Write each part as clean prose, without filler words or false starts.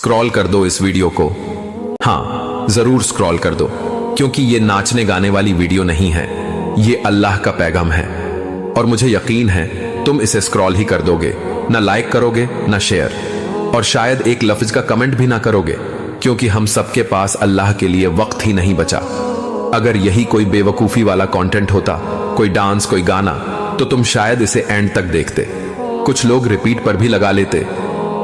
Scroll कर दो इस वीडियो को। हाँ, जरूर स्क्रॉल कर दो, क्योंकि ये नाचने गाने वाली वीडियो नहीं है, ये अल्लाह का पैगाम है। और मुझे यकीन है तुम इसे स्क्रॉल ही कर दोगे, ना लाइक करोगे ना शेयर, और शायद एक लफ्ज का कमेंट भी ना करोगे, क्योंकि हम सबके पास अल्लाह के लिए वक्त ही नहीं बचा। अगर यही कोई बेवकूफी वाला कंटेंट होता, कोई डांस, कोई गाना, तो तुम शायद इसे एंड तक देखते। कुछ लोग रिपीट पर भी लगा लेते।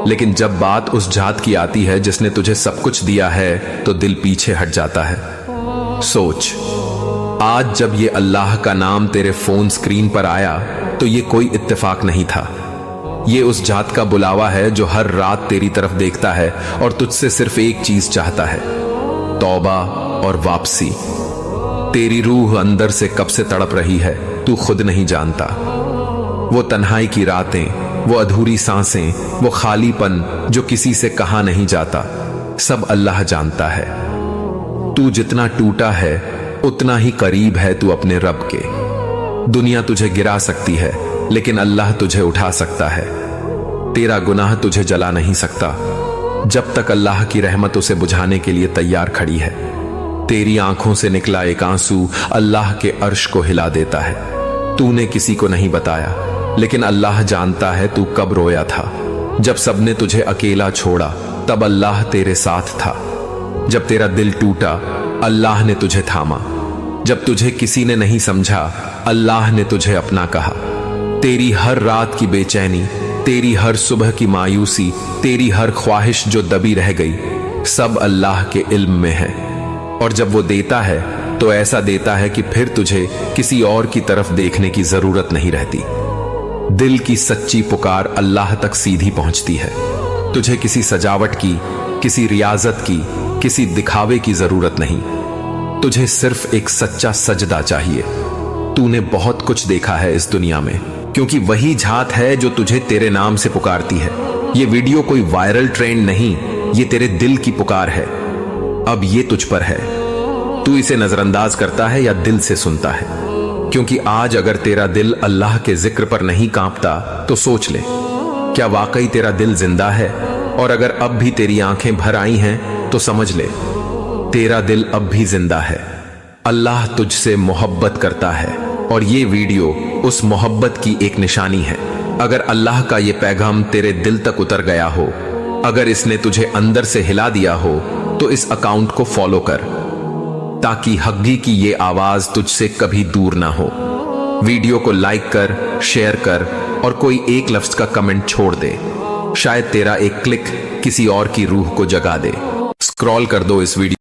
लेकिन जब बात उस जात की आती है जिसने तुझे सब कुछ दिया है, तो दिल पीछे हट जाता है। सोच, आज जब ये अल्लाह का नाम तेरे फोन स्क्रीन पर आया, तो ये कोई इत्तेफाक नहीं था। ये उस जात का बुलावा है जो हर रात तेरी तरफ देखता है और तुझसे सिर्फ एक चीज चाहता है, तौबा और वापसी। तेरी रूह अंदर से कब से तड़प रही है, तू खुद नहीं जानता। वो तन्हाई की रातें, वो अधूरी सांसें, वो खालीपन जो किसी से कहा नहीं जाता, सब अल्लाह जानता है। तू जितना टूटा है उतना ही करीब है तू अपने रब के। दुनिया तुझे गिरा सकती है, लेकिन अल्लाह तुझे उठा सकता है। तेरा गुनाह तुझे जला नहीं सकता, जब तक अल्लाह की रहमत उसे बुझाने के लिए तैयार खड़ी है। तेरी आंखों से निकला एक आंसू अल्लाह के अर्श को हिला देता है। तूने किसी को नहीं बताया, लेकिन अल्लाह जानता है तू कब रोया था। जब सबने तुझे अकेला छोड़ा, तब अल्लाह तेरे साथ था। जब तेरा दिल टूटा, अल्लाह ने तुझे थामा। जब तुझे किसी ने नहीं समझा, अल्लाह ने तुझे अपना कहा। तेरी हर रात की बेचैनी, तेरी हर सुबह की मायूसी, तेरी हर ख्वाहिश जो दबी रह गई, सब अल्लाह के इल्म में है। और जब वो देता है तो ऐसा देता है कि फिर तुझे किसी और की तरफ देखने की जरूरत नहीं रहती। दिल की सच्ची पुकार अल्लाह तक सीधी पहुंचती है। तुझे किसी सजावट की, किसी रियाजत की, किसी दिखावे की जरूरत नहीं। तुझे सिर्फ एक सच्चा सजदा चाहिए। तूने बहुत कुछ देखा है इस दुनिया में, क्योंकि वही जात है जो तुझे तेरे नाम से पुकारती है। ये वीडियो कोई वायरल ट्रेंड नहीं, ये तेरे दिल की पुकार है। अब ये तुझ पर है, तू इसे नजरअंदाज करता है या दिल से सुनता है। क्योंकि आज अगर तेरा दिल अल्लाह के जिक्र पर नहीं कांपता, तो सोच ले, क्या वाकई तेरा दिल जिंदा है? और अगर अब भी तेरी आंखें भर आई हैं, तो समझ ले, तेरा दिल अब भी जिंदा है। अल्लाह तुझसे मोहब्बत करता है, और ये वीडियो उस मोहब्बत की एक निशानी है। अगर अल्लाह का ये पैगाम तेरे दिल तक उतर गया हो, अगर इसने तुझे अंदर से हिला दिया हो, तो इस अकाउंट को फॉलो कर, ताकि हग्गी की ये आवाज तुझसे कभी दूर ना हो। वीडियो को लाइक कर, शेयर कर, और कोई एक लफ्ज का कमेंट छोड़ दे। शायद तेरा एक क्लिक किसी और की रूह को जगा दे। स्क्रॉल कर दो इस वीडियो